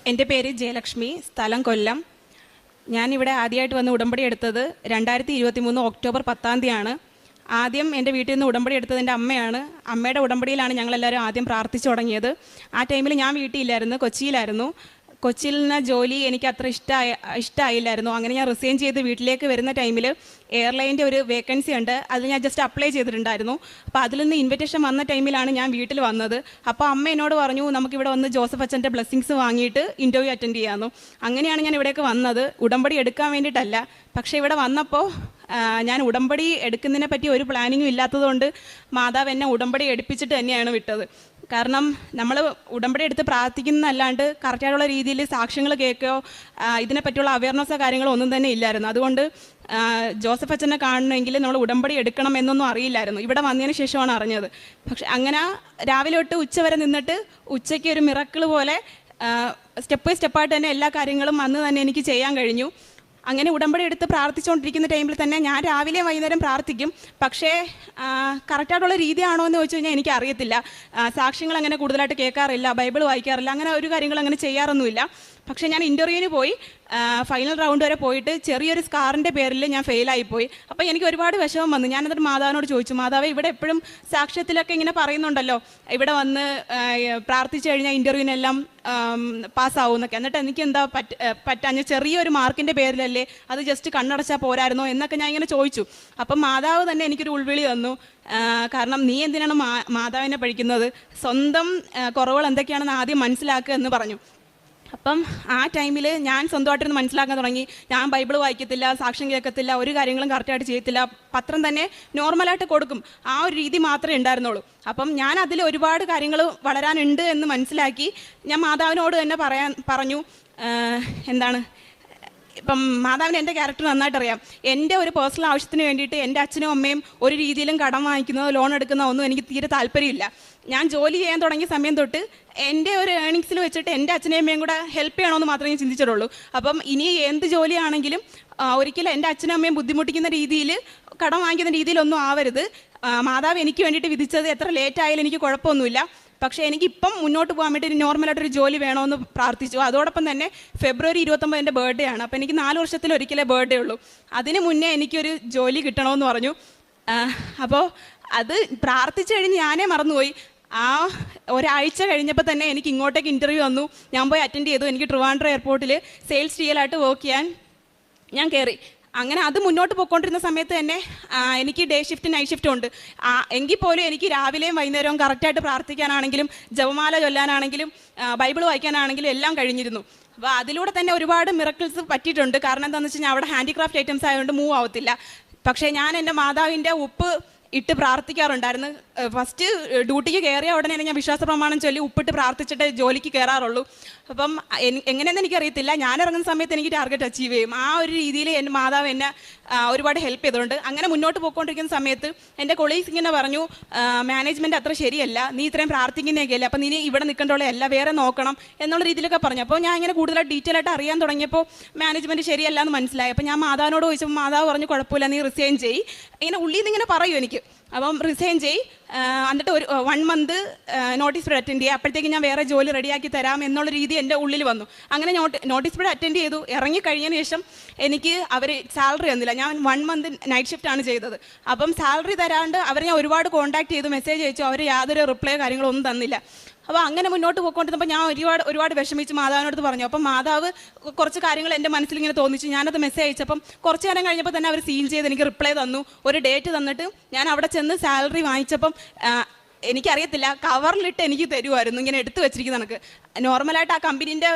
എൻ്റെ പേര് ജയലക്ഷ്മി, സ്ഥലം കൊല്ലം. ഞാനിവിടെ ആദ്യമായിട്ട് വന്ന് ഉടമ്പടി എടുത്തത് 2023 ഒക്ടോബർ 10 ആദ്യം എൻ്റെ വീട്ടിൽ നിന്ന് ഉടമ്പടി എടുത്തത് എൻ്റെ അമ്മയാണ്. അമ്മയുടെ ഉടമ്പടിയിലാണ് ഞങ്ങളെല്ലാവരും ആദ്യം പ്രാർത്ഥിച്ചു തുടങ്ങിയത്. ആ ടൈമിൽ ഞാൻ വീട്ടിലില്ലായിരുന്നു, കൊച്ചിയിലായിരുന്നു. കൊച്ചിയിൽ നിന്ന് ജോലി എനിക്ക് അത്ര ഇഷ്ടമായില്ലായിരുന്നു. അങ്ങനെ ഞാൻ റിസൈൻ ചെയ്ത് വീട്ടിലേക്ക് വരുന്ന ടൈമിൽ എയർലൈൻ്റെ ഒരു വേക്കൻസി ഉണ്ട്, അത് ഞാൻ ജസ്റ്റ് അപ്ലൈ ചെയ്തിട്ടുണ്ടായിരുന്നു. അപ്പോൾ അതിൽ നിന്ന് ഇൻവിറ്റേഷൻ വന്ന ടൈമിലാണ് ഞാൻ വീട്ടിൽ വന്നത്. അപ്പോൾ അമ്മ എന്നോട് പറഞ്ഞു, നമുക്കിവിടെ വന്ന് ജോസഫ് അച്ഛൻ്റെ ബ്ലെസ്സിങ്സ് വാങ്ങിയിട്ട് ഇൻ്റർവ്യൂ അറ്റൻഡ് ചെയ്യാമെന്നു. അങ്ങനെയാണ് ഞാൻ ഇവിടേക്ക് വന്നത്, ഉടമ്പടി എടുക്കാൻ വേണ്ടിയിട്ടല്ല. പക്ഷേ ഇവിടെ വന്നപ്പോൾ ഞാൻ ഉടമ്പടി എടുക്കുന്നതിനെ പറ്റി ഒരു പ്ലാനിങ്ങും ഇല്ലാത്തതുകൊണ്ട് മാതാവ് എന്നെ ഉടമ്പടി എടുപ്പിച്ചിട്ട് തന്നെയാണ് വിട്ടത്. കാരണം നമ്മൾ ഉടമ്പടി എടുത്ത് പ്രാർത്ഥിക്കുന്നതല്ലാണ്ട് കറക്റ്റായിട്ടുള്ള രീതിയിൽ സാക്ഷ്യങ്ങൾ കേൾക്കുകയോ ഇതിനെപ്പറ്റിയുള്ള അവയർനെസ്സോ കാര്യങ്ങളോ ഒന്നും തന്നെ ഇല്ലായിരുന്നു. അതുകൊണ്ട് ജോസഫ് അച്ഛനെ കാണണമെങ്കിൽ നമ്മൾ ഉടമ്പടി എടുക്കണം എന്നൊന്നും അറിയില്ലായിരുന്നു. ഇവിടെ വന്നതിന് ശേഷമാണ് അറിഞ്ഞത്. പക്ഷെ അങ്ങനെ രാവിലെ തൊട്ട് ഉച്ച വരെ നിന്നിട്ട് ഉച്ചയ്ക്ക് ഒരു മിറക്കിൾ പോലെ സ്റ്റെപ്പ് ബൈ സ്റ്റെപ്പായിട്ട് തന്നെ എല്ലാ കാര്യങ്ങളും അന്ന് തന്നെ എനിക്ക് ചെയ്യാൻ കഴിഞ്ഞു. അങ്ങനെ ഉടമ്പടി എടുത്ത് പ്രാർത്ഥിച്ചുകൊണ്ടിരിക്കുന്ന ടൈമിൽ തന്നെ ഞാൻ രാവിലെയും വൈകുന്നേരം പ്രാർത്ഥിക്കും. പക്ഷേ കറക്റ്റായിട്ടുള്ള രീതിയാണോ എന്ന് ചോദിച്ചു കഴിഞ്ഞാൽ എനിക്ക് അറിയത്തില്ല. സാക്ഷ്യങ്ങൾ അങ്ങനെ കൂടുതലായിട്ട് കേൾക്കാറില്ല, ബൈബിൾ വായിക്കാറില്ല, അങ്ങനെ ഒരു കാര്യങ്ങൾ അങ്ങനെ ചെയ്യാറൊന്നുമില്ല. പക്ഷേ ഞാൻ ഇൻ്റർവ്യൂവിന് പോയി, ഫൈനൽ റൗണ്ട് വരെ പോയിട്ട് ചെറിയൊരു സ്കാറിൻ്റെ പേരിൽ ഞാൻ ഫെയിലായിപ്പോയി. അപ്പോൾ എനിക്ക് ഒരുപാട് വിഷമം വന്നു. ഞാനതൊരു മാതാവിനോട് ചോദിച്ചു, മാതാവ് ഇവിടെ എപ്പോഴും സാക്ഷ്യത്തിലൊക്കെ ഇങ്ങനെ പറയുന്നുണ്ടല്ലോ, ഇവിടെ വന്ന് പ്രാർത്ഥിച്ചു കഴിഞ്ഞാൽ ഇൻ്റർവ്യൂവിനെല്ലാം പാസ്സാവും എന്നൊക്കെ. എന്നിട്ട് എനിക്ക് എന്താ പറ്റാഞ്ഞ ചെറിയൊരു മാർക്കിൻ്റെ പേരിലല്ലേ, അത് ജസ്റ്റ് കണ്ണടച്ചാൽ പോരായിരുന്നോ എന്നൊക്കെ ഞാൻ ഇങ്ങനെ ചോദിച്ചു. അപ്പം മാതാവ് തന്നെ എനിക്കൊരു ഉൾവിളി തന്നു. കാരണം നീ എന്തിനാണ് മാതാവിനെ പഠിക്കുന്നത്, സ്വന്തം കുറവുകൾ എന്തൊക്കെയാണെന്ന് ആദ്യം മനസ്സിലാക്കുക എന്ന് പറഞ്ഞു. അപ്പം ആ ടൈമിൽ ഞാൻ സ്വന്തമായിട്ടൊന്ന് മനസ്സിലാക്കാൻ തുടങ്ങി. ഞാൻ ബൈബിൾ വായിക്കത്തില്ല, സാക്ഷ്യം കേൾക്കത്തില്ല, ഒരു കാര്യങ്ങളും കറക്റ്റായിട്ട് ചെയ്യത്തില്ല, പത്രം തന്നെ നോർമലായിട്ട് കൊടുക്കും, ആ ഒരു രീതി മാത്രമേ ഉണ്ടായിരുന്നുള്ളൂ. അപ്പം ഞാൻ അതിൽ ഒരുപാട് കാര്യങ്ങൾ വളരാനുണ്ട് എന്ന് മനസ്സിലാക്കി ഞാൻ മാതാവിനോട് തന്നെ പറഞ്ഞു എന്താണ്, ഇപ്പം മാതാവിന് എൻ്റെ ക്യാരക്ടർ നന്നായിട്ട് അറിയാം. എൻ്റെ ഒരു പേഴ്സണൽ ആവശ്യത്തിന് വേണ്ടിയിട്ട് എൻ്റെ അച്ഛനും അമ്മയും ഒരു രീതിയിലും കടം വാങ്ങിക്കുന്നതോ ലോൺ എടുക്കുന്നതോ ഒന്നും എനിക്ക് തീരെ താല്പര്യമില്ല. ഞാൻ ജോലി ചെയ്യാൻ തുടങ്ങിയ സമയം തൊട്ട് എൻ്റെ ഒരു ഏണിങ്സിൽ വെച്ചിട്ട് എൻ്റെ അച്ഛനെയും അമ്മയും കൂടെ ഹെൽപ്പ് ചെയ്യണമെന്ന് മാത്രമേ ഞാൻ ചിന്തിച്ചിട്ടുള്ളൂ. അപ്പം ഇനി എന്ത് ജോലിയാണെങ്കിലും ഒരിക്കലും എൻ്റെ അച്ഛനും അമ്മയും ബുദ്ധിമുട്ടിക്കുന്ന രീതിയിൽ കടം വാങ്ങിക്കുന്ന രീതിയിലൊന്നും ആവരുത്. മാതാവ് എനിക്ക് വേണ്ടിയിട്ട് വിധിച്ചത് എത്ര ലേറ്റ് ആയാലും എനിക്ക് കുഴപ്പമൊന്നുമില്ല. പക്ഷേ എനിക്കിപ്പം മുന്നോട്ട് പോകാൻ വേണ്ടി നോർമലായിട്ടൊരു ജോലി വേണമെന്ന് പ്രാർത്ഥിച്ചു. അതോടൊപ്പം തന്നെ ഫെബ്രുവരി 29 എൻ്റെ ബർത്ത്ഡേ ആണ്. അപ്പോൾ എനിക്ക് 4 വർഷത്തിലൊരിക്കലേ ബർത്ത്ഡേ ഉള്ളൂ. അതിന് മുന്നേ എനിക്കൊരു ജോലി കിട്ടണമെന്ന് പറഞ്ഞു. അപ്പോൾ അത് പ്രാർത്ഥിച്ചു കഴിഞ്ഞ് ഞാനേ മറന്നുപോയി. ആ ഒരാഴ്ച കഴിഞ്ഞപ്പോൾ തന്നെ എനിക്ക് ഇങ്ങോട്ടേക്ക് ഇൻ്റർവ്യൂ വന്നു. ഞാൻ പോയി അറ്റൻഡ് ചെയ്തു. എനിക്ക് ട്രിവാൻഡ്രം എയർപോർട്ടിൽ സെയിൽസ് ടിഎലായിട്ട് വർക്ക് ചെയ്യാൻ ഞാൻ കയറി. അങ്ങനെ അത് മുന്നോട്ട് പോയിക്കൊണ്ടിരുന്ന സമയത്ത് തന്നെ എനിക്ക് ഡേ ഷിഫ്റ്റ് നൈറ്റ് ഷിഫ്റ്റും ഉണ്ട്. എങ്കിൽ പോലും എനിക്ക് രാവിലെയും വൈകുന്നേരവും കറക്റ്റായിട്ട് പ്രാർത്ഥിക്കാനാണെങ്കിലും ജപമാല ചൊല്ലാനാണെങ്കിലും ബൈബിൾ വായിക്കാനാണെങ്കിലും എല്ലാം കഴിഞ്ഞിരുന്നു. അപ്പോൾ അതിലൂടെ തന്നെ ഒരുപാട് മിറക്കിൾസ് പറ്റിയിട്ടുണ്ട്. കാരണം എന്താണെന്ന് വെച്ച് കഴിഞ്ഞാൽ അവിടെ ഹാൻഡിക്രാഫ്റ്റ് ഐറ്റംസ് ആയതുകൊണ്ട് മൂവ് ആവത്തില്ല. പക്ഷേ ഞാൻ എൻ്റെ മാതാവിൻ്റെ ഉപ്പ് ഇട്ട് പ്രാർത്ഥിക്കാറുണ്ടായിരുന്നു. ഫസ്റ്റ് ഡ്യൂട്ടിക്ക് കയറിയ ഉടനെ ഞാൻ വിശ്വാസ പ്രമാണം ചൊല്ലി ഉപ്പിട്ട് പ്രാർത്ഥിച്ചിട്ട് ജോലിക്ക് കയറാറുള്ളൂ. അപ്പം എങ്ങനെയെന്ന് എനിക്കറിയത്തില്ല, ഞാൻ ഇറങ്ങുന്ന സമയത്ത് എനിക്ക് ടാർഗറ്റ് അച്ചീവ് ചെയ്യും. ആ ഒരു രീതിയിൽ എൻ്റെ മാതാവ് എന്നെ ഒരുപാട് ഹെൽപ്പ് ചെയ്തിട്ടുണ്ട്. അങ്ങനെ മുന്നോട്ട് പോയിക്കൊണ്ടിരിക്കുന്ന സമയത്ത് എൻ്റെ കൊളീഗ്സ് ഇങ്ങനെ പറഞ്ഞു, മാനേജ്മെൻറ്റ് അത്ര ശരിയല്ല, നീ ഇത്രയും പ്രാർത്ഥിക്കുന്നതൊക്കെയല്ലേ, അപ്പം നീ ഇവിടെ നിൽക്കേണ്ടതല്ല, വേറെ നോക്കണം എന്നുള്ള രീതിയിലൊക്കെ പറഞ്ഞു. അപ്പോൾ ഞാൻ ഇങ്ങനെ കൂടുതലായിട്ട് ഡീറ്റെയിൽ ആയിട്ട് അറിയാൻ തുടങ്ങിയപ്പോൾ മാനേജ്മെൻറ്റ് ശരിയല്ല എന്ന് മനസ്സിലായി. അപ്പോൾ ഞാൻ മാതാവിനോട് ചോദിച്ചപ്പോൾ മാതാവ് പറഞ്ഞു, കുഴപ്പമില്ല, നീ റിസൈൻ ചെയ്യ്. ഇങ്ങനെ ഉള്ളിൽ നിന്ന് ഇങ്ങനെ പറയും എനിക്ക്. അപ്പം റിസൈൻ ചെയ്യ്, എന്നിട്ട് ഒരു 1 മന്ത് നോട്ടീസ് പീരീഡ് അറ്റൻഡ് ചെയ്യുക, അപ്പോഴത്തേക്ക് ഞാൻ വേറെ ജോലി റെഡിയാക്കി തരാം എന്നുള്ള രീതി എൻ്റെ ഉള്ളിൽ വന്നു. അങ്ങനെ നോട്ടീസ് പീരീഡ് അറ്റൻഡ് ചെയ്തു. ഇറങ്ങിക്കഴിഞ്ഞതിന് ശേഷം എനിക്ക് അവർ സാലറി തന്നില്ല. ഞാൻ 1 മന്ത് നൈറ്റ് ഷിഫ്റ്റാണ് ചെയ്തത്. അപ്പം സാലറി തരാണ്ട് അവർ ഞാൻ ഒരുപാട് കോൺടാക്ട് ചെയ്തു, മെസ്സേജ് അയച്ചു, അവർ യാതൊരു റിപ്ലൈ കാര്യങ്ങളോ ഒന്നും തന്നില്ല. അപ്പോൾ അങ്ങനെ മുന്നോട്ട് പോയിക്കൊണ്ടിരുന്നപ്പോൾ ഞാൻ ഒരുപാട് വിഷമിച്ച് മാതാവിനോട് പറഞ്ഞു. അപ്പം മാതാവ് കുറച്ച് കാര്യങ്ങൾ എൻ്റെ മനസ്സിലിങ്ങനെ തോന്നിച്ചു. ഞാനത് മെസ്സേജ് അയച്ചപ്പം കുറച്ച് നേരം കഴിഞ്ഞപ്പോൾ തന്നെ അവർ സീൽ ചെയ്ത് എനിക്ക് റിപ്ലൈ തന്നു, ഒരു ഡേറ്റ് തന്നിട്ട് ഞാൻ അവിടെ ചെന്ന് സാലറി വാങ്ങിച്ചപ്പം എനിക്കറിയത്തില്ല, കവറിലിട്ട് എനിക്ക് തരുമായിരുന്നു, ഇങ്ങനെ എടുത്തു വെച്ചിരിക്കുന്ന കണക്ക്. നോർമലായിട്ട് ആ കമ്പനീൻ്റെ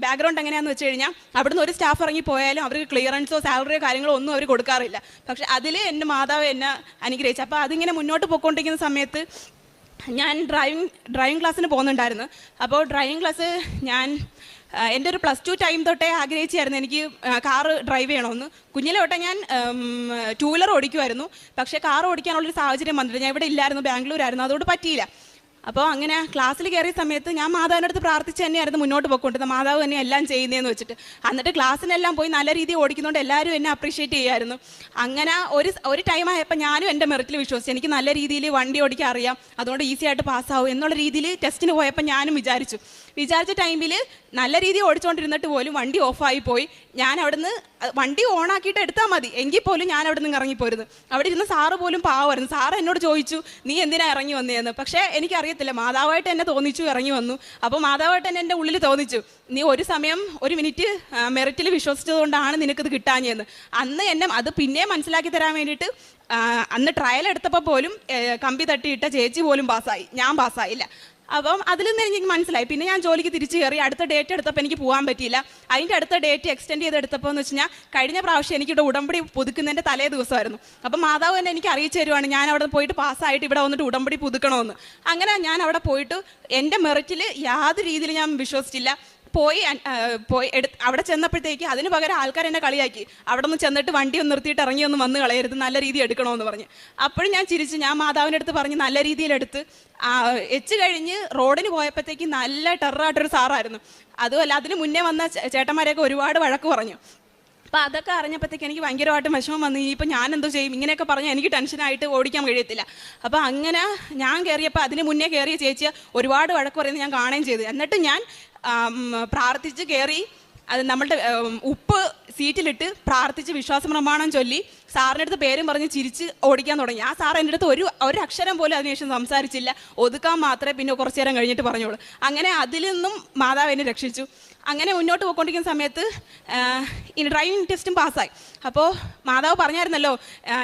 ബാക്ക്ഗ്രൗണ്ട് എങ്ങനെയാണെന്ന് വെച്ച് കഴിഞ്ഞാൽ അവിടുന്ന് ഒരു സ്റ്റാഫ് ഇറങ്ങി പോയാലും അവർക്ക് ക്ലിയറൻസോ സാലറിയോ കാര്യങ്ങളോ ഒന്നും അവർ കൊടുക്കാറില്ല. പക്ഷേ അതിൽ എൻ്റെ മാതാവ് എന്നെ അനുഗ്രഹിച്ചു. അപ്പോൾ അതിങ്ങനെ മുന്നോട്ട് പോയിക്കൊണ്ടിരിക്കുന്ന സമയത്ത് ഞാൻ ഡ്രൈവിംഗ് ക്ലാസ്സിന് പോകുന്നുണ്ടായിരുന്നു. അപ്പോൾ ഡ്രൈവിംഗ് ക്ലാസ് ഞാൻ എൻ്റെ ഒരു +2 ടൈം തൊട്ടേ ആഗ്രഹിച്ചായിരുന്നു എനിക്ക് കാറ് ഡ്രൈവ് ചെയ്യണമെന്ന്. കുഞ്ഞിലെ തൊട്ടേ ഞാൻ 2 വീലർ ഓടിക്കുമായിരുന്നു. പക്ഷേ കാർ ഓടിക്കാനുള്ളൊരു സാഹചര്യം വന്നിട്ട് ഞാൻ ഇവിടെ ഇല്ലായിരുന്നു, ബാംഗ്ലൂരായിരുന്നു, അതുകൊണ്ട് പറ്റിയില്ല. അപ്പോൾ അങ്ങനെ ക്ലാസ്സിൽ കയറിയ സമയത്ത് ഞാൻ മാതാവിൻ്റെ അടുത്ത് പ്രാർത്ഥിച്ച് തന്നെയായിരുന്നു മുന്നോട്ട് പോയിക്കൊണ്ടിരുന്നത്, മാതാവ് തന്നെ എല്ലാം ചെയ്യുന്നതെന്ന് വെച്ചിട്ട്. എന്നിട്ട് ക്ലാസ്സിനെല്ലാം പോയി നല്ല രീതിയിൽ ഓടിക്കുന്നതുകൊണ്ട് എല്ലാവരും എന്നെ അപ്രീഷിയേറ്റ് ചെയ്യുമായിരുന്നു. അങ്ങനെ ഒരു ടൈം ആയപ്പോൾ ഞാനും എൻ്റെ മെറിറ്റിൽ വിശ്വസിച്ചു, എനിക്ക് നല്ല രീതിയിൽ വണ്ടി ഓടിക്കാൻ അറിയാം, അതുകൊണ്ട് ഈസി ആയിട്ട് പാസ്സാവും എന്നുള്ള രീതിയിൽ ടെസ്റ്റിന് പോയപ്പോൾ ഞാനും വിചാരിച്ചു. വിചാരിച്ച ടൈമിൽ നല്ല രീതിയിൽ ഓടിച്ചുകൊണ്ടിരുന്നിട്ട് പോലും വണ്ടി ഓഫായി പോയി. ഞാൻ അവിടുന്ന് വണ്ടി ഓണാക്കിയിട്ട് എടുത്താൽ മതി എങ്കിൽ പോലും ഞാൻ അവിടെ നിന്ന് ഇറങ്ങിപ്പോരുന്നു. അവിടെ ഇരുന്ന് സാറ് പോലും പാവമായിരുന്നു. സാറ് എന്നോട് ചോദിച്ചു നീ എന്തിനാ ഇറങ്ങി വന്നതെന്ന്. പക്ഷേ എനിക്കറിയത്തില്ല, മാതാവായിട്ട് എന്നെ തോന്നിച്ചു ഇറങ്ങി വന്നു. അപ്പോൾ മാതാവായിട്ട് തന്നെ എൻ്റെ ഉള്ളിൽ തോന്നിച്ചു നീ ഒരു സമയം ഒരു മിനിറ്റ് മെറിറ്റിൽ വിശ്വസിച്ചതുകൊണ്ടാണ് നിനക്കിത് കിട്ടാഞ്ഞെന്ന്. അന്ന് എന്നെ അത് പിന്നെയും മനസ്സിലാക്കി തരാൻ വേണ്ടിയിട്ട് അന്ന് ട്രയൽ എടുത്തപ്പോൾ പോലും കമ്പി തട്ടിയിട്ട ചേച്ചി പോലും പാസ്സായി, ഞാൻ പാസ്സായില്ല. അപ്പം അതിൽ നിന്ന് എനിക്ക് മനസ്സിലായി. പിന്നെ ഞാൻ ജോലിക്ക് തിരിച്ചു കയറി. അടുത്ത ഡേറ്റ് എടുത്തപ്പോൾ എനിക്ക് പോകാൻ പറ്റിയില്ല. അതിൻ്റെ അടുത്ത ഡേറ്റ് എക്സ്റ്റെൻഡ് ചെയ്തെടുത്തപ്പോൾ എന്ന് വെച്ച് കഴിഞ്ഞാൽ കഴിഞ്ഞ പ്രാവശ്യം എനിക്കിവിടെ ഉടമ്പടി പുതുക്കുന്നതിൻ്റെ തലേ ദിവസമായിരുന്നു. അപ്പം മാതാവ് തന്നെ എനിക്ക് അറിയിച്ചു തരുവാണ് ഞാൻ അവിടെ പോയിട്ട് പാസ്സായിട്ട് ഇവിടെ വന്നിട്ട് ഉടമ്പടി പുതുക്കണമെന്ന്. അങ്ങനെ ഞാൻ അവിടെ പോയിട്ട് എൻ്റെ മെറിറ്റിൽ യാതൊരു രീതിയിൽ ഞാൻ വിശ്വസിച്ചില്ല. പോയി അവിടെ ചെന്നപ്പോഴത്തേക്ക് അതിന് പകരം ആൾക്കാർ എന്നെ കളിയാക്കി. അവിടെ നിന്ന് ചെന്നിട്ട് വണ്ടി ഒന്ന് നിർത്തിയിട്ട് ഇറങ്ങിയൊന്നും വന്ന് കളയരുത്, നല്ല രീതിയിൽ എടുക്കണമെന്ന് പറഞ്ഞ്. അപ്പോഴും ഞാൻ ചിരിച്ച് ഞാൻ മാതാവിൻ്റെ അടുത്ത് പറഞ്ഞ് നല്ല രീതിയിലെടുത്ത് എച്ച് കഴിഞ്ഞ് റോഡിന് പോയപ്പോഴത്തേക്ക് നല്ല ടെററായിട്ടൊരു സാറായിരുന്നു. അതുമല്ല അതിന് മുന്നേ വന്ന ചേട്ടന്മാരെയൊക്കെ ഒരുപാട് വഴക്ക് പറഞ്ഞു. അപ്പോൾ അതൊക്കെ അറിഞ്ഞപ്പോഴത്തേക്ക് എനിക്ക് ഭയങ്കരമായിട്ട് വിഷമം വന്നു. ഇനിയിപ്പോൾ ഞാൻ എന്തോ ചെയ്യും, ഇങ്ങനെയൊക്കെ പറഞ്ഞാൽ എനിക്ക് ടെൻഷനായിട്ട് ഓടിക്കാൻ കഴിയത്തില്ല. അപ്പോൾ അങ്ങനെ ഞാൻ കയറിയപ്പോൾ അതിന് മുന്നേ കയറിയ ചേച്ചിയെ ഒരുപാട് വഴക്ക് പറയുന്നത് ഞാൻ കാണുകയും ചെയ്തു. എന്നിട്ട് ഞാൻ പ്രാർത്ഥിച്ച് കയറി അത് നമ്മളുടെ ഉപ്പ് സീറ്റിലിട്ട് പ്രാർത്ഥിച്ച് വിശ്വാസ പ്രമാണം ചൊല്ലി സാറിൻ്റെ അടുത്ത് പേരും പറഞ്ഞ് ചിരിച്ച് ഓടിക്കാൻ തുടങ്ങി. ആ സാർ എൻ്റെ അടുത്ത് ഒരു അക്ഷരം പോലും അതിനുശേഷം സംസാരിച്ചില്ല. ഒതുക്കാൻ മാത്രമേ പിന്നെ കുറച്ചു നേരം കഴിഞ്ഞിട്ട് പറഞ്ഞോളൂ. അങ്ങനെ അതിൽ നിന്നും മാതാവ് എന്നെ രക്ഷിച്ചു. അങ്ങനെ മുന്നോട്ട് പോയിക്കൊണ്ടിരിക്കുന്ന സമയത്ത് ഈ ഡ്രൈവിംഗ് ടെസ്റ്റും പാസ്സായി. അപ്പോൾ മാതാവ് പറഞ്ഞായിരുന്നല്ലോ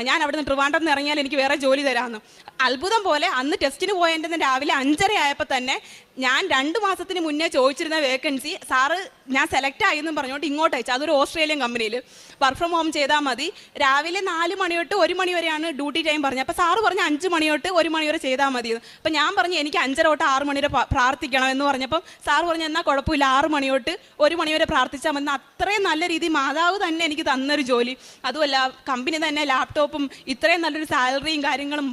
ഞാൻ അവിടെ നിന്ന് ട്രിവാൻഡ്രത്ത് നിന്ന് ഇറങ്ങിയാൽ എനിക്ക് വേറെ ജോലി തരാമെന്ന്. അത്ഭുതം പോലെ അന്ന് ടെസ്റ്റിന് പോയതിൻ്റെ രാവിലെ 5:30 ആയപ്പോൾ തന്നെ ഞാൻ 2 മാസത്തിന് മുന്നേ ചോദിച്ചിരുന്ന വേക്കൻസി സാറ് ഞാൻ സെലക്ട് ആയെന്നും പറഞ്ഞുകൊണ്ട് ഇങ്ങോട്ട് അയച്ചു. അതൊരു ഓസ്ട്രേലിയൻ കമ്പനിയിൽ വർക്ക് ഫ്രം ഹോം ചെയ്താൽ മതി. രാവിലെ 4 മണി തൊട്ട് 1 മണി വരെയാണ് ഡ്യൂട്ടി ടൈം പറഞ്ഞത്. അപ്പോൾ സാറ് പറഞ്ഞ് 5 മണി തൊട്ട് 1 മണി വരെ ചെയ്താൽ മതി. അപ്പോൾ ഞാൻ പറഞ്ഞു എനിക്ക് 5:30 തൊട്ട് 6 മണി വരെ പ്രാർത്ഥിക്കണം എന്ന് പറഞ്ഞപ്പം സാറ് പറഞ്ഞു എന്നാൽ കുഴപ്പമില്ല 6 മണി തൊട്ട് 1 മണി വരെ പ്രാർത്ഥിച്ചാൽ മതി. അത്രയും നല്ല രീതിയിൽ മാതാവ് തന്നെ എനിക്ക് തന്നൊരു ജോലി. അതുമല്ല കമ്പനി തന്നെ ലാപ്ടോപ്പും ഇത്രയും നല്ലൊരു സാലറിയും കാര്യങ്ങളും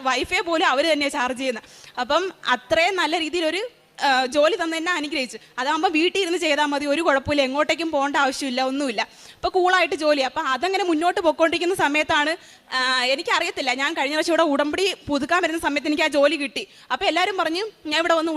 വൈഫൈ പോലും അവർ തന്നെയാണ് ചാർജ് ചെയ്യുന്നത്. അപ്പം അത്രയും നല്ല രീതിയിലൊരു ജോലി തന്നെ എന്നെ അനുഗ്രഹിച്ചു. അതാകുമ്പോൾ വീട്ടിൽ ഇരുന്ന് ചെയ്താൽ മതി, ഒരു കുഴപ്പമില്ല, എങ്ങോട്ടേക്കും പോകേണ്ട ആവശ്യമില്ല, ഒന്നുമില്ല. അപ്പോൾ കൂളായിട്ട് ജോലി. അപ്പോൾ അതങ്ങനെ മുന്നോട്ട് പോയിക്കൊണ്ടിരിക്കുന്ന സമയത്താണ് എനിക്കറിയത്തില്ല, ഞാൻ കഴിഞ്ഞ പ്രാവശ്യം ഇവിടെ ഉടമ്പടി പുതുക്കാൻ വരുന്ന സമയത്ത് എനിക്ക് ആ ജോലി കിട്ടി. അപ്പോൾ എല്ലാവരും പറഞ്ഞു ഞാൻ ഇവിടെ വന്ന്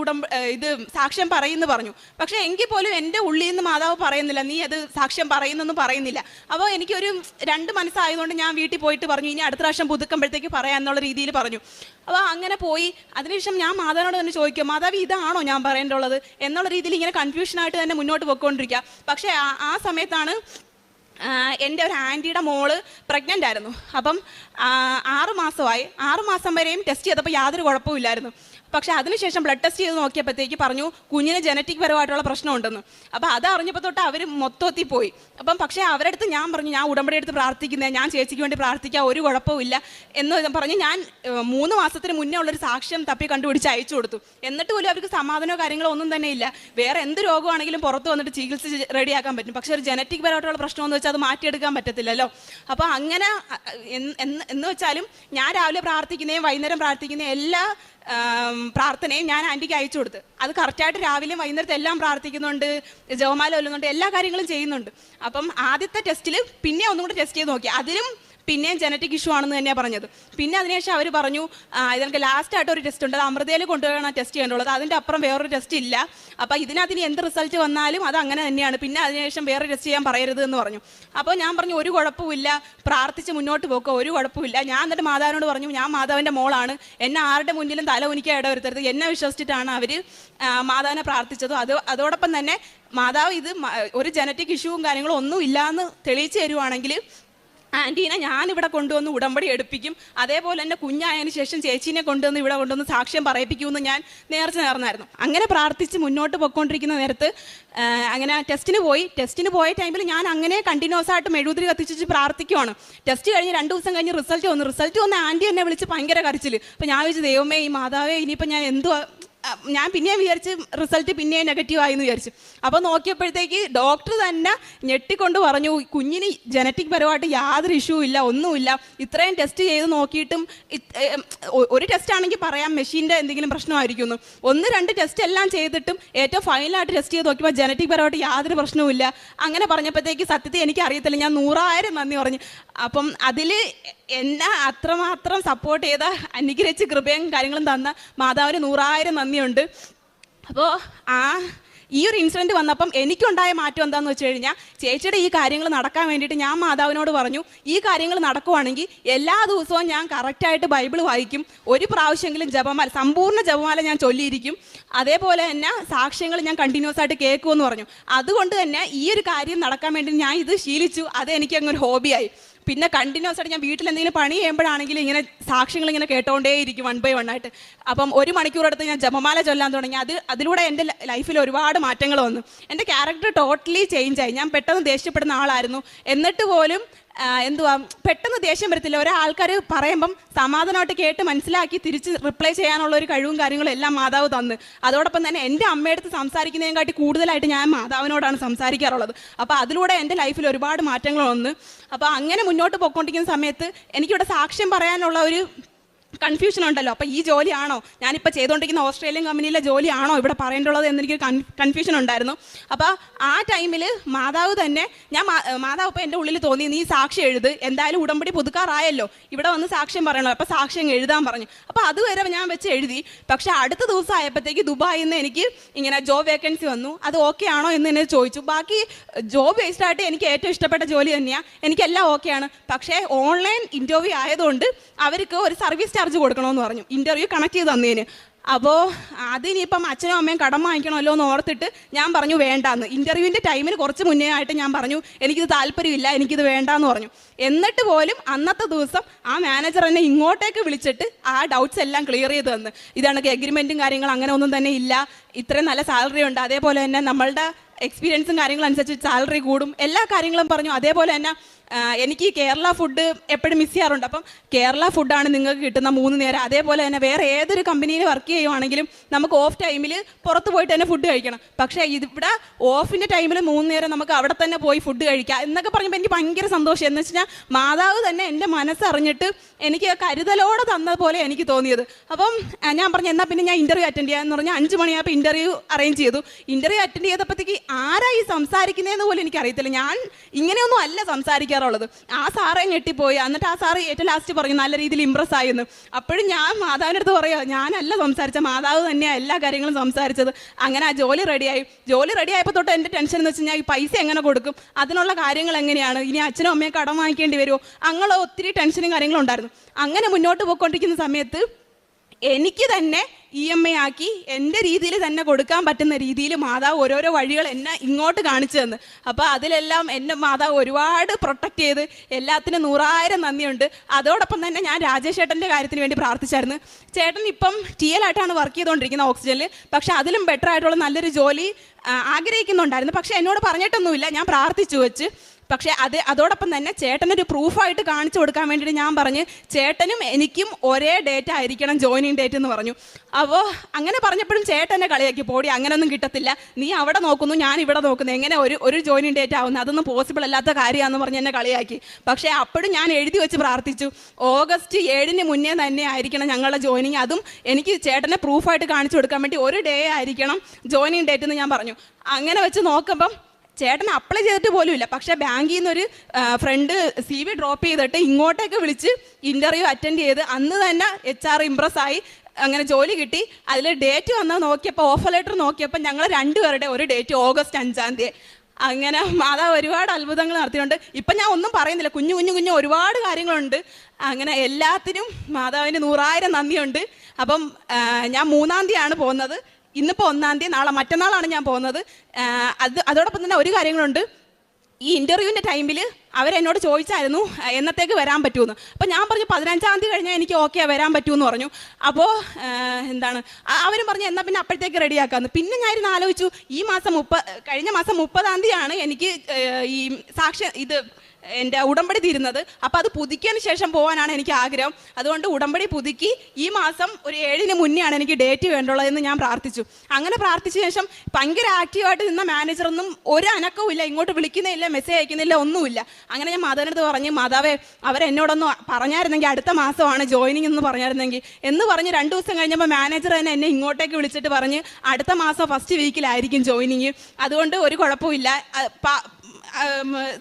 ഇത് സാക്ഷ്യം പറയുമെന്ന് പറഞ്ഞു. പക്ഷേ എങ്കിൽ പോലും എൻ്റെ ഉള്ളിൽ നിന്ന് മാതാവ് പറയുന്നില്ല നീ അത് സാക്ഷ്യം പറയുന്നൊന്നും പറയുന്നില്ല. അപ്പോൾ എനിക്കൊരു 2 മനസ്സായതുകൊണ്ട് ഞാൻ വീട്ടിൽ പോയിട്ട് പറഞ്ഞു ഇനി അടുത്ത പ്രാവശ്യം പുതുക്കുമ്പോഴത്തേക്ക് പറയാം എന്നുള്ള രീതിയിൽ പറഞ്ഞു. അപ്പോൾ അങ്ങനെ പോയി. അതിനുശേഷം ഞാൻ മാതാവിനോട് തന്നെ ചോദിക്കും മാതാവ് ഇതാണോ ഞാൻ പറയേണ്ടുള്ളത് എന്നുള്ള രീതിയിൽ ഇങ്ങനെ കൺഫ്യൂഷനായിട്ട് തന്നെ മുന്നോട്ട് പോയിക്കൊണ്ടിരിക്കുക. പക്ഷേ ആ സമയത്താണ് എൻ്റെ ഒരു ആൻറ്റിയുടെ മോള് പ്രഗ്നൻ്റ് ആയിരുന്നു. അപ്പം 6 മാസമായി. 6 മാസം വരെയും ടെസ്റ്റ് ചെയ്തപ്പോൾ യാതൊരു കുഴപ്പമില്ലായിരുന്നു. പക്ഷേ അതിനുശേഷം ബ്ലഡ് ടെസ്റ്റ് ചെയ്ത് നോക്കിയപ്പോഴത്തേക്ക് പറഞ്ഞു കുഞ്ഞിന് ജനറ്റിക് പരമായിട്ടുള്ള പ്രശ്നമുണ്ടെന്ന്. അപ്പോൾ അത് അറിഞ്ഞപ്പോൾ തൊട്ട് അവർ മൊത്തത്തിൽ പോയി. അപ്പം പക്ഷേ അവരുടെ അടുത്ത് ഞാൻ പറഞ്ഞു ഞാൻ ഉടമ്പടി എടുത്ത് പ്രാർത്ഥിക്കുന്നത്, ഞാൻ ചേച്ചിക്ക് വേണ്ടി പ്രാർത്ഥിക്കുക, ഒരു കുഴപ്പമില്ല എന്ന് പറഞ്ഞ് ഞാൻ 3 മാസത്തിന് മുന്നേ ഉള്ളൊരു സാക്ഷ്യം തപ്പി കണ്ടുപിടിച്ച് അയച്ചു കൊടുത്തു. എന്നിട്ട് പോലും അവർക്ക് സമാധാനമോ കാര്യങ്ങളോ ഒന്നും തന്നെ ഇല്ല. വേറെ എന്ത് രോഗമാണെങ്കിലും പുറത്ത് വന്നിട്ട് ചികിത്സ റെഡിയാക്കാൻ പറ്റും. പക്ഷേ ഒരു ജനറ്റിക് പരമായിട്ടുള്ള പ്രശ്നമെന്ന് വെച്ചാൽ അത് മാറ്റിയെടുക്കാൻ പറ്റത്തില്ലല്ലോ. അപ്പോൾ അങ്ങനെ എന്ന് വെച്ചാലും ഞാൻ രാവിലെ പ്രാർത്ഥിക്കുന്നതും വൈകുന്നേരം പ്രാർത്ഥിക്കുന്ന എല്ലാ പ്രാർത്ഥനയും ഞാൻ ആൻറ്റിക്ക് അയച്ചു കൊടുത്ത് അത് കറക്റ്റായിട്ട് രാവിലെയും വൈകുന്നേരത്തെ എല്ലാം പ്രാർത്ഥിക്കുന്നുണ്ട്, ജപമാല ചൊല്ലുന്നുണ്ട്, എല്ലാ കാര്യങ്ങളും ചെയ്യുന്നുണ്ട്. അപ്പം ആദ്യത്തെ ടെസ്റ്റിൽ പിന്നെ ഒന്നും കൂടെ ടെസ്റ്റ് ചെയ്ത് നോക്കി. അതിലും പിന്നെയും ജനറ്റിക് ഇഷ്യൂ ആണെന്ന് തന്നെയാണ് പറഞ്ഞത്. പിന്നെ അതിനുശേഷം അവർ പറഞ്ഞു ഇതെനിക്ക് ലാസ്റ്റായിട്ട് ഒരു ടെസ്റ്റ് ഉണ്ട്, അത് അമൃതയിൽ കൊണ്ടുപോകണം ടെസ്റ്റ് ചെയ്യേണ്ടുള്ളത്, അതിൻ്റെ അപ്പുറം വേറൊരു ടെസ്റ്റ് ഇല്ല. അപ്പോൾ ഇതിനകത്തിന് എന്ത് റിസൾട്ട് വന്നാലും അത് അങ്ങനെ തന്നെയാണ്, പിന്നെ അതിനുശേഷം വേറെ ടെസ്റ്റ് ചെയ്യാൻ പറയരുത് എന്ന് പറഞ്ഞു. അപ്പോൾ ഞാൻ പറഞ്ഞു ഒരു കുഴപ്പമില്ല, പ്രാർത്ഥിച്ച് മുന്നോട്ട് പോക്കുക, ഒരു കുഴപ്പമില്ല. ഞാൻ എന്നിട്ട് മാതാവിനോട് പറഞ്ഞു ഞാൻ മാതാവിൻ്റെ മോളാണ്, എന്നെ ആരുടെ മുന്നിലും തല ഉനിക്കാൻ ഇടവരുത്തരുത്, എന്നെ വിശ്വസിച്ചിട്ടാണ് അവർ മാതാവിനെ പ്രാർത്ഥിച്ചതും. അതോടൊപ്പം തന്നെ മാതാവ് ഇത് ഒരു ജനറ്റിക് ഇഷ്യൂവും കാര്യങ്ങളും ഒന്നും ഇല്ലയെന്ന് തെളിയിച്ചു തരുവാണെങ്കിൽ ആൻറ്റീനെ ഞാനിവിടെ കൊണ്ടുവന്ന് ഉടമ്പടി എടുപ്പിക്കും, അതേപോലെ തന്നെ കുഞ്ഞായതിനു ശേഷം ചേച്ചീനെ കൊണ്ടുവന്ന് ഇവിടെ കൊണ്ടുവന്ന് സാക്ഷ്യം പറയിപ്പിക്കുമെന്ന് ഞാൻ നേർന്നായിരുന്നു. അങ്ങനെ പ്രാർത്ഥിച്ച് മുന്നോട്ട് പോയിക്കൊണ്ടിരിക്കുന്ന നേരത്ത് അങ്ങനെ ടെസ്റ്റിന് പോയ ടൈമിൽ ഞാൻ അങ്ങനെ കണ്ടിന്യൂസ് ആയിട്ട് മെഴുകുതിരി കത്തിച്ച് പ്രാർത്ഥിക്കുവാണ്. ടെസ്റ്റ് കഴിഞ്ഞ് 2 ദിവസം കഴിഞ്ഞ് റിസൾട്ട് വന്ന് ആൻറ്റി എന്നെ വിളിച്ച് ഭയങ്കര കരച്ചിൽ. അപ്പോൾ ഞാൻ വിചാരിച്ചു ദൈവമേ ഈ മാതാവേ ഇനിയിപ്പോൾ ഞാൻ എന്തുവാ, ഞാൻ പിന്നെയും വിചാരിച്ച് റിസൾട്ട് പിന്നെയും നെഗറ്റീവ് ആയെന്ന് വിചാരിച്ചു. അപ്പോൾ നോക്കിയപ്പോഴത്തേക്ക് ഡോക്ടർ തന്നെ ഞെട്ടിക്കൊണ്ട് പറഞ്ഞു കുഞ്ഞിന് ജനറ്റിക് പരമായിട്ട് യാതൊരു ഇഷ്യൂ ഇല്ല, ഒന്നുമില്ല, ഇത്രയും ടെസ്റ്റ് ചെയ്ത് നോക്കിയിട്ടും ഒരു ടെസ്റ്റ് ആണെങ്കിൽ പറയാം മെഷീൻ്റെ എന്തെങ്കിലും പ്രശ്നമായിരിക്കുന്നു, 1-2 ടെസ്റ്റ് എല്ലാം ചെയ്തിട്ടും ഏറ്റവും ഫൈനലായിട്ട് ടെസ്റ്റ് ചെയ്ത് നോക്കിയപ്പോൾ ജനറ്റിക് പരമായിട്ട് യാതൊരു പ്രശ്നവുമില്ല. അങ്ങനെ പറഞ്ഞപ്പോഴത്തേക്ക് സത്യത്തിൽ എനിക്ക് അറിയത്തില്ല, ഞാൻ 100,000 നന്ദി പറഞ്ഞു. അപ്പം അതിൽ എന്നെ അത്രമാത്രം സപ്പോർട്ട് ചെയ്ത അനുഗ്രഹിച്ച് കൃപയും കാര്യങ്ങളും തന്ന മാതാവിന് 100,000 നന്ദിയുണ്ട്. അപ്പോൾ ഈ ഒരു ഇൻസിഡൻറ്റ് വന്നപ്പം എനിക്കുണ്ടായ മാറ്റം എന്താണെന്ന് വെച്ച് കഴിഞ്ഞാൽ, ചേച്ചിയുടെ ഈ കാര്യങ്ങൾ നടക്കാൻ വേണ്ടിയിട്ട് ഞാൻ മാതാവിനോട് പറഞ്ഞു, ഈ കാര്യങ്ങൾ നടക്കുവാണെങ്കിൽ എല്ലാ ദിവസവും ഞാൻ കറക്റ്റായിട്ട് ബൈബിൾ വായിക്കും, ഒരു പ്രാവശ്യമെങ്കിലും ജപമാല, സമ്പൂർണ്ണ ജപമാല ഞാൻ ചൊല്ലിയിരിക്കും, അതേപോലെ തന്നെ സാക്ഷ്യങ്ങൾ ഞാൻ കണ്ടിന്യൂസ് ആയിട്ട് കേൾക്കുമെന്ന് പറഞ്ഞു. അതുകൊണ്ട് തന്നെ ഈ ഒരു കാര്യം നടക്കാൻ വേണ്ടി ഞാൻ ഇത് ശീലിച്ചു. അത് എനിക്ക് അങ്ങ് ഒരു ഹോബിയായി. പിന്നെ കണ്ടിന്യൂസ് ആയിട്ട് ഞാൻ വീട്ടിൽ എന്തെങ്കിലും പണി ചെയ്യുമ്പോഴാണെങ്കിലും ഇങ്ങനെ സാക്ഷ്യങ്ങൾ ഇങ്ങനെ കേട്ടോണ്ടേയിരിക്കും 1 by 1 ആയിട്ട്. അപ്പം 1 മണിക്കൂറെടുത്ത് ഞാൻ ജപമാല ചൊല്ലാൻ തുടങ്ങി. അതിലൂടെ എൻ്റെ ലൈഫിൽ ഒരുപാട് മാറ്റങ്ങൾ വന്നു. എൻ്റെ ക്യാരക്ടർ ടോട്ടലി ചേഞ്ചായി. ഞാൻ പെട്ടെന്ന് ദേഷ്യപ്പെടുന്ന ആളായിരുന്നു. എന്നിട്ട് പോലും പെട്ടെന്ന് ദേഷ്യം വരത്തില്ല. ഒരാൾക്കാർ പറയുമ്പം സമാധാനമായിട്ട് കേട്ട് മനസ്സിലാക്കി തിരിച്ച് റിപ്ലൈ ചെയ്യാനുള്ള ഒരു കഴിവും കാര്യങ്ങളും എല്ലാം മാതാവ് തന്ന്. അതോടൊപ്പം തന്നെ എൻ്റെ അമ്മയടുത്ത് സംസാരിക്കുന്നതിനെക്കാട്ടി കൂടുതലായിട്ട് ഞാൻ മാതാവിനോടാണ് സംസാരിക്കാറുള്ളത്. അപ്പോൾ അതിലൂടെ എൻ്റെ ലൈഫിൽ ഒരുപാട് മാറ്റങ്ങൾ വന്നു. അപ്പോൾ അങ്ങനെ മുന്നോട്ട് പോയിക്കൊണ്ടിരിക്കുന്ന സമയത്ത് എനിക്കിവിടെ സാക്ഷ്യം പറയാനുള്ള ഒരു കൺഫ്യൂഷൻ ഉണ്ടല്ലോ. അപ്പോൾ ഈ ജോലിയാണോ ഞാനിപ്പോൾ ചെയ്തുകൊണ്ടിരിക്കുന്ന ഓസ്ട്രേലിയൻ കമ്പനിയിലെ ജോലിയാണോ ഇവിടെ പറയേണ്ടുള്ളത് എന്നെനിക്ക് കൺഫ്യൂഷൻ ഉണ്ടായിരുന്നു. അപ്പോൾ ആ ടൈമിൽ മാതാവ് തന്നെ മാതാവ് ഇപ്പോൾ എൻ്റെ ഉള്ളിൽ തോന്നി, നീ സാക്ഷ്യം എഴുത്, എന്തായാലും ഉടമ്പടി പുതുക്കാറായല്ലോ, ഇവിടെ വന്ന് സാക്ഷ്യം പറയണോ, അപ്പോൾ സാക്ഷ്യം എഴുതാൻ പറഞ്ഞു. അപ്പോൾ അതുവരെ ഞാൻ വെച്ച് എഴുതി. പക്ഷേ അടുത്ത ദിവസം ആയപ്പോഴത്തേക്ക് ദുബായിൽ നിന്ന് എനിക്ക് ഇങ്ങനെ ജോബ് വേക്കൻസി വന്നു. അത് ഓക്കെ ആണോ എന്ന് എന്നെ ചോദിച്ചു. ബാക്കി ജോബ് ബേസ്ഡ് ആയിട്ട് എനിക്ക് ഏറ്റവും ഇഷ്ടപ്പെട്ട ജോലി തന്നെയാണ്, എനിക്കെല്ലാം ഓക്കെയാണ്. പക്ഷേ ഓൺലൈൻ ഇൻ്റർവ്യൂ ആയതുകൊണ്ട് അവർക്ക് ഒരു സർവീസ് ചാർജ് കൊടുക്കണമെന്ന് പറഞ്ഞു, ഇൻ്റർവ്യൂ കണക്ട് ചെയ്ത് തന്നതിന്. അപ്പോൾ അതിനിപ്പം അച്ഛനും അമ്മയും കടം വാങ്ങിക്കണമല്ലോ എന്ന് ഓർത്തിട്ട് ഞാൻ പറഞ്ഞു വേണ്ടാന്ന്. ഇൻ്റർവ്യൂവിൻ്റെ ടൈമിന് കുറച്ച് മുന്നേ ആയിട്ട് ഞാൻ പറഞ്ഞു എനിക്കിത് താല്പര്യമില്ല, എനിക്കിത് വേണ്ടാന്ന് പറഞ്ഞു. എന്നിട്ട് പോലും അന്നത്തെ ദിവസം ആ മാനേജർ എന്നെ ഇങ്ങോട്ടേക്ക് വിളിച്ചിട്ട് ആ ഡൗട്ട്സ് എല്ലാം ക്ലിയർ ചെയ്ത് തന്നു. ഇതാണെങ്കിൽ എഗ്രിമെൻറ്റും കാര്യങ്ങളും അങ്ങനെ ഒന്നും തന്നെ ഇല്ല, ഇത്രയും നല്ല സാലറി ഉണ്ട്, അതേപോലെ തന്നെ നമ്മളുടെ എക്സ്പീരിയൻസും കാര്യങ്ങളും അനുസരിച്ച് സാലറി കൂടും, എല്ലാ കാര്യങ്ങളും പറഞ്ഞു. അതേപോലെ തന്നെ എനിക്ക് കേരള ഫുഡ് എപ്പോഴും മിസ് ചെയ്യാറുണ്ട്. അപ്പം കേരള ഫുഡാണ് നിങ്ങൾക്ക് കിട്ടുന്ന 3 നേരം. അതേപോലെ തന്നെ വേറെ ഏതൊരു കമ്പനിയിൽ വർക്ക് ചെയ്യുവാണെങ്കിലും നമുക്ക് ഓഫ് ടൈമിൽ പുറത്ത് പോയിട്ട് തന്നെ ഫുഡ് കഴിക്കണം. പക്ഷേ ഇവിടെ ഓഫിൻ്റെ ടൈമിൽ 3 നേരം നമുക്ക് അവിടെ തന്നെ പോയി ഫുഡ് കഴിക്കാം എന്നൊക്കെ പറഞ്ഞപ്പോൾ എനിക്ക് ഭയങ്കര സന്തോഷം. എന്ന് വെച്ച് കഴിഞ്ഞാൽ മാതാവ് തന്നെ എൻ്റെ മനസ്സറിഞ്ഞിട്ട് എനിക്ക് കരുതലോടെ തന്നതുപോലെ എനിക്ക് തോന്നിയത്. അപ്പം ഞാൻ പറഞ്ഞു എന്നാൽ പിന്നെ ഞാൻ ഇൻ്റർവ്യൂ അറ്റൻഡ് ചെയ്യാമെന്ന് പറഞ്ഞാൽ 5 മണിയായപ്പോൾ ഇൻ്റർവ്യൂ അറേഞ്ച് ചെയ്തു. ഇൻ്റർവ്യൂ അറ്റൻഡ് ചെയ്തപ്പോഴത്തേക്ക് ആരായി സംസാരിക്കുന്നതെന്ന് പോലും എനിക്കറിയത്തില്ല. ഞാൻ ഇങ്ങനെയൊന്നും അല്ല സംസാരിക്കാറുള്ളത്. ആ സാറെ ഞെട്ടിപ്പോയി. എന്നിട്ട് ആ സാറ് ഏറ്റവും ലാസ്റ്റ് പറഞ്ഞു നല്ല രീതിയിൽ ഇമ്പ്രസ് ആയെന്ന്. അപ്പോഴും ഞാൻ മാതാവിൻ്റെ അടുത്ത് പറയുക ഞാനല്ല സംസാരിച്ച, മാതാവ് തന്നെയാണ് എല്ലാ കാര്യങ്ങളും സംസാരിച്ചത്. അങ്ങനെ ആ ജോലി റെഡിയായി. ജോലി റെഡിയായപ്പോൾ തൊട്ട് എൻ്റെ ടെൻഷൻ എന്ന് വെച്ച് കഴിഞ്ഞാൽ ഈ പൈസ എങ്ങനെ കൊടുക്കും, അതിനുള്ള കാര്യങ്ങൾ എങ്ങനെയാണ്, ഇനി അച്ഛനും അമ്മയും കടം വാങ്ങിക്കേണ്ടി വരുമോ, അങ്ങനെ ഒത്തിരി ടെൻഷനും കാര്യങ്ങളും ഉണ്ടായിരുന്നു. അങ്ങനെ മുന്നോട്ട് പോയിക്കൊണ്ടിരിക്കുന്ന സമയത്ത് എനിക്ക് തന്നെ EMI ആക്കി എൻ്റെ രീതിയിൽ തന്നെ കൊടുക്കാൻ പറ്റുന്ന രീതിയിൽ മാതാവ് ഓരോരോ വഴികൾ എന്നെ ഇങ്ങോട്ട് കാണിച്ചു തന്നു. അപ്പോൾ അതിലെല്ലാം എന്നെ മാതാവ് ഒരുപാട് പ്രൊട്ടക്റ്റ് ചെയ്ത് എല്ലാത്തിനും 100,000 നന്ദിയുണ്ട്. അതോടൊപ്പം തന്നെ ഞാൻ രാജേഷ് ചേട്ടൻ്റെ കാര്യത്തിന് വേണ്ടി പ്രാർത്ഥിച്ചായിരുന്നു. ചേട്ടൻ ഇപ്പം TL ആയിട്ടാണ് വർക്ക് ചെയ്തുകൊണ്ടിരിക്കുന്നത് ഓക്സിജനിൽ. പക്ഷേ അതിലും ബെറ്റർ ആയിട്ടുള്ള നല്ലൊരു ജോലി ആഗ്രഹിക്കുന്നുണ്ടായിരുന്നു. പക്ഷേ എന്നോട് പറഞ്ഞിട്ടൊന്നുമില്ല, ഞാൻ പ്രാർത്ഥിച്ചു വെച്ച്. പക്ഷേ അതോടൊപ്പം തന്നെ ചേട്ടനൊരു പ്രൂഫായിട്ട് കാണിച്ചു കൊടുക്കാൻ വേണ്ടിയിട്ട് ഞാൻ പറഞ്ഞ് ചേട്ടനും എനിക്കും ഒരേ ഡേറ്റ് ആയിരിക്കണം ജോയിനിങ് ഡേറ്റ് എന്ന് പറഞ്ഞു. അപ്പോൾ അങ്ങനെ പറഞ്ഞപ്പോഴും ചേട്ടനെ കളിയാക്കി, പോടി അങ്ങനെയൊന്നും കിട്ടത്തില്ല, നീ അവിടെ നോക്കുന്നു ഞാൻ ഇവിടെ നോക്കുന്നു, എങ്ങനെ ഒരു ജോയിനിങ് ഡേറ്റ് ആവുന്നു, അതൊന്നും പോസിബിൾ അല്ലാത്ത കാര്യമാണെന്ന് പറഞ്ഞ് എന്നെ കളിയാക്കി. പക്ഷേ അപ്പോഴും ഞാൻ എഴുതി വെച്ച് പ്രാർത്ഥിച്ചു ഓഗസ്റ്റ് 7 മുന്നേ തന്നെ ആയിരിക്കണം ഞങ്ങളുടെ ജോയിനിങ്. അതും എനിക്ക് ചേട്ടനെ പ്രൂഫായിട്ട് കാണിച്ചു കൊടുക്കാൻ വേണ്ടി ഒരു ഡേ ആയിരിക്കണം ജോയിനിങ് ഡേറ്റ് എന്ന് ഞാൻ പറഞ്ഞു. അങ്ങനെ വെച്ച് നോക്കുമ്പം ചേട്ടൻ അപ്ലൈ ചെയ്തിട്ട് പോലും ഇല്ല. പക്ഷേ ബാങ്കിൽ നിന്നൊരു ഫ്രണ്ട് CV ഡ്രോപ്പ് ചെയ്തിട്ട് ഇങ്ങോട്ടേക്ക് വിളിച്ച് ഇൻ്റർവ്യൂ അറ്റൻഡ് ചെയ്ത് അന്ന് തന്നെ HR ഇംപ്രസ് ആയി, അങ്ങനെ ജോലി കിട്ടി. അതിൽ ഡേറ്റ് വന്നാൽ നോക്കിയപ്പോൾ ഓഫർ ലെറ്റർ നോക്കിയപ്പോൾ ഞങ്ങൾ 2 പേരുടെ ഒരു ഡേറ്റ് ഓഗസ്റ്റ് 5 അങ്ങനെ മാതാവ് ഒരുപാട് അത്ഭുതങ്ങൾ നടത്തിയിട്ടുണ്ട്. ഇപ്പം ഞാൻ ഒന്നും പറയുന്നില്ല, കുഞ്ഞു ഒരുപാട് കാര്യങ്ങളുണ്ട്. അങ്ങനെ എല്ലാത്തിനും മാതാവിന് 100,000 നന്ദിയുണ്ട്. അപ്പം ഞാൻ 3-ാം തീയതിയാണ് പോകുന്നത്. ഇന്നിപ്പോൾ 1-ാം തീയതി, നാളെ മറ്റന്നാളാണ് ഞാൻ പോകുന്നത്. അതോടൊപ്പം തന്നെ ഒരു കാര്യങ്ങളുണ്ട്. ഈ ഇൻ്റർവ്യൂവിൻ്റെ ടൈമിൽ അവരെന്നോട് ചോദിച്ചായിരുന്നു എന്നത്തേക്ക് വരാൻ പറ്റുമെന്ന്. അപ്പോൾ ഞാൻ പറഞ്ഞു 15-ാം തീയതി കഴിഞ്ഞാൽ എനിക്ക് ഓക്കെ വരാൻ പറ്റുമെന്ന് പറഞ്ഞു. അപ്പോൾ അവരും പറഞ്ഞു എന്നാൽ പിന്നെ അപ്പോഴത്തേക്ക് റെഡിയാക്കാമെന്ന്. പിന്നെ ഞാനിരുന്ന് ആലോചിച്ചു, കഴിഞ്ഞ മാസം 30-ാം തീയതിയാണ് എനിക്ക് ഈ എൻ്റെ ഉടമ്പടി തീരുന്നത്. അപ്പോൾ അത് പുതുക്കിയതിന് ശേഷം പോകാനാണ് എനിക്ക് ആഗ്രഹം. അതുകൊണ്ട് ഉടമ്പടി പുതുക്കി ഈ മാസം ഒരു 7 മുന്നെയാണ് എനിക്ക് ഡേറ്റ് വേണ്ടുള്ളതെന്ന് ഞാൻ പ്രാർത്ഥിച്ചു. അങ്ങനെ പ്രാർത്ഥിച്ച ശേഷം ഭയങ്കര ആക്റ്റീവായിട്ട് നിന്ന മാനേജറൊന്നും ഒരു അനക്കവും ഇല്ല, ഇങ്ങോട്ട് വിളിക്കുന്നില്ല, മെസ്സേജ് അയക്കുന്നില്ല, ഒന്നുമില്ല. അങ്ങനെ ഞാൻ മാതാവിൻ്റെ അടുത്ത് പറഞ്ഞു, മാതാവേ അവരെന്നോടൊന്ന് പറഞ്ഞായിരുന്നെങ്കിൽ അടുത്ത മാസമാണ് ജോയിനിങ് എന്ന് പറഞ്ഞായിരുന്നെങ്കിൽ എന്ന് പറഞ്ഞ് 2 ദിവസം കഴിഞ്ഞപ്പോൾ മാനേജർ തന്നെ എന്നെ ഇങ്ങോട്ടേക്ക് വിളിച്ചിട്ട് പറഞ്ഞ് അടുത്ത മാസം ഫസ്റ്റ് വീക്കിലായിരിക്കും ജോയിനിങ്, അതുകൊണ്ട് ഒരു കുഴപ്പമില്ല,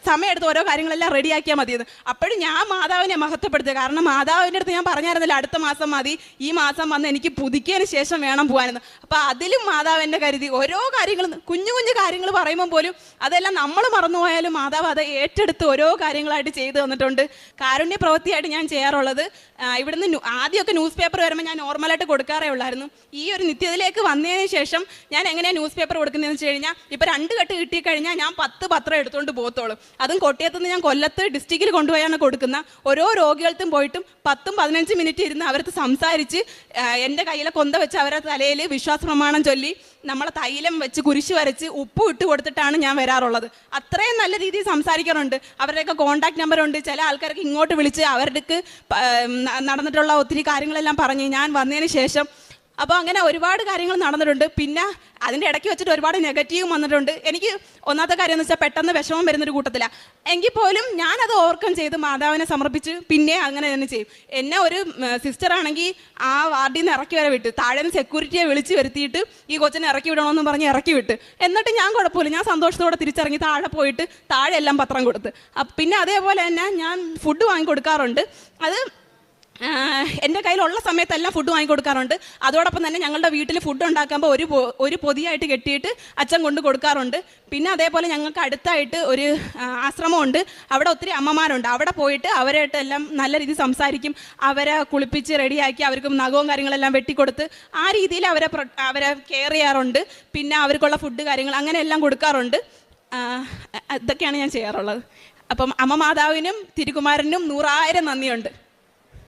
സമയമെടുത്ത് ഓരോ കാര്യങ്ങളെല്ലാം റെഡിയാക്കിയാൽ മതിയെന്ന്. അപ്പോഴും ഞാൻ മാതാവിനെ മഹത്വപ്പെടുത്തുക. കാരണം മാതാവിൻ്റെ അടുത്ത് ഞാൻ പറഞ്ഞായിരുന്നില്ല അടുത്ത മാസം മതി, ഈ മാസം വന്ന് എനിക്ക് പുതുക്കിയതിന് ശേഷം വേണം പോകാനെന്ന്. അപ്പോൾ അതിലും മാതാവ് എന്നെ കരുതി. ഓരോ കാര്യങ്ങളും കുഞ്ഞു കുഞ്ഞു കാര്യങ്ങൾ പറയുമ്പോൾ പോലും അതെല്ലാം നമ്മൾ മറന്നുപോയാലും മാതാവ് അത് ഏറ്റെടുത്ത് ഓരോ കാര്യങ്ങളായിട്ട് ചെയ്തു തന്നിട്ടുണ്ട്. കാരുണ്യ പ്രവൃത്തിയായിട്ട് ഞാൻ ചെയ്യാറുള്ളത്, ഇവിടുന്ന് ആദ്യമൊക്കെ ന്യൂസ് പേപ്പർ വരുമ്പോൾ ഞാൻ നോർമലായിട്ട് കൊടുക്കാറേ ഉള്ളായിരുന്നു. ഈ ഒരു നിത്യത്തിലേക്ക് വന്നതിന് ശേഷം ഞാൻ എങ്ങനെയാണ് ന്യൂസ് പേപ്പർ കൊടുക്കുന്നതെന്ന് വെച്ച് കഴിഞ്ഞാൽ, ഇപ്പോൾ 2 കെട്ട് കിട്ടിക്കഴിഞ്ഞാൽ ഞാൻ 10 പത്രം എടുത്തുകൊണ്ട് പോകത്തോളും. അതും കോട്ടയത്തുനിന്ന് ഞാൻ കൊല്ലത്ത് ഡിസ്ട്രിക്റ്റിൽ കൊണ്ടുപോയാണ് കൊടുക്കുന്ന. ഓരോ രോഗികൾക്കും പോയിട്ടും 10-15 മിനിറ്റ് ഇരുന്ന് അവരടുത്ത് സംസാരിച്ച് എൻ്റെ കയ്യിലെ കൊന്ത വെച്ച് അവരുടെ തലയിൽ വിശ്വാസ പ്രമാണം ചൊല്ലി നമ്മളെ തൈലം വെച്ച് കുരിശ് വരച്ച് ഉപ്പ് ഇട്ട് കൊടുത്തിട്ടാണ് ഞാൻ വരാറുള്ളത്. അത്രയും നല്ല രീതിയിൽ സംസാരിക്കാറുണ്ട്. അവരുടെയൊക്കെ കോൺടാക്ട് നമ്പറുണ്ട്. ചില ആൾക്കാർക്ക് ഇങ്ങോട്ട് വിളിച്ച് അവരുടെ നടന്നിട്ടുള്ള ഒത്തിരി കാര്യങ്ങളെല്ലാം പറഞ്ഞ് ഞാൻ വന്നതിന് ശേഷം. അപ്പോൾ അങ്ങനെ ഒരുപാട് കാര്യങ്ങൾ നടന്നിട്ടുണ്ട്. പിന്നെ അതിൻ്റെ ഇടയ്ക്ക് വെച്ചിട്ട് ഒരുപാട് നെഗറ്റീവും വന്നിട്ടുണ്ട്. എനിക്ക് ഒന്നാമത്തെ കാര്യം എന്ന് വെച്ചാൽ പെട്ടെന്ന് വിഷമം വരുന്നൊരു കൂട്ടത്തിലാണ്. എങ്കിൽ പോലും ഞാനത് ഓവർകം ചെയ്ത് മാതാവിനെ സമർപ്പിച്ച് പിന്നെ അങ്ങനെ തന്നെ ചെയ്യും. എന്നെ ഒരു സിസ്റ്ററാണെങ്കിൽ ആ വാർഡിൽ നിന്ന് ഇറക്കി വരെ വിട്ട്, താഴെ നിന്ന് സെക്യൂരിറ്റിയെ വിളിച്ച് വരുത്തിയിട്ട് ഈ കൊച്ചിനെ ഇറക്കി വിടണമെന്ന് പറഞ്ഞ് ഇറക്കി വിട്ട്. എന്നിട്ട് ഞാൻ കുഴപ്പമില്ല, ഞാൻ സന്തോഷത്തോടെ തിരിച്ചിറങ്ങി താഴെ പോയിട്ട് താഴെ എല്ലാം പത്രം കൊടുത്ത്. പിന്നെ അതേപോലെ തന്നെ ഞാൻ ഫുഡ് വാങ്ങി കൊടുക്കാറുണ്ട്. അത് എൻ്റെ കയ്യിലുള്ള സമയത്തെല്ലാം ഫുഡ് വാങ്ങിക്കൊടുക്കാറുണ്ട്. അതോടൊപ്പം തന്നെ ഞങ്ങളുടെ വീട്ടിൽ ഫുഡ് ഉണ്ടാക്കുമ്പോൾ ഒരു പൊതിയായിട്ട് കെട്ടിയിട്ട് അച്ഛൻ കൊണ്ട് കൊടുക്കാറുണ്ട്. പിന്നെ അതേപോലെ ഞങ്ങൾക്ക് അടുത്തായിട്ട് ഒരു ആശ്രമമുണ്ട്. അവിടെ ഒത്തിരി അമ്മമാരുണ്ട്. അവിടെ പോയിട്ട് അവരായിട്ട് എല്ലാം നല്ല രീതിയിൽ സംസാരിക്കും. അവരെ കുളിപ്പിച്ച് റെഡിയാക്കി അവർക്ക് നഖവും കാര്യങ്ങളെല്ലാം വെട്ടിക്കൊടുത്ത് ആ രീതിയിൽ അവരെ കെയർ ചെയ്യാറുണ്ട്. പിന്നെ അവർക്കുള്ള ഫുഡ് കാര്യങ്ങൾ അങ്ങനെ എല്ലാം കൊടുക്കാറുണ്ട്. ഇതൊക്കെയാണ് ഞാൻ ചെയ്യാറുള്ളത്. അപ്പം അമ്മ മാതാവിനും തിരുകുമാരനും 100,000 നന്ദിയുണ്ട്.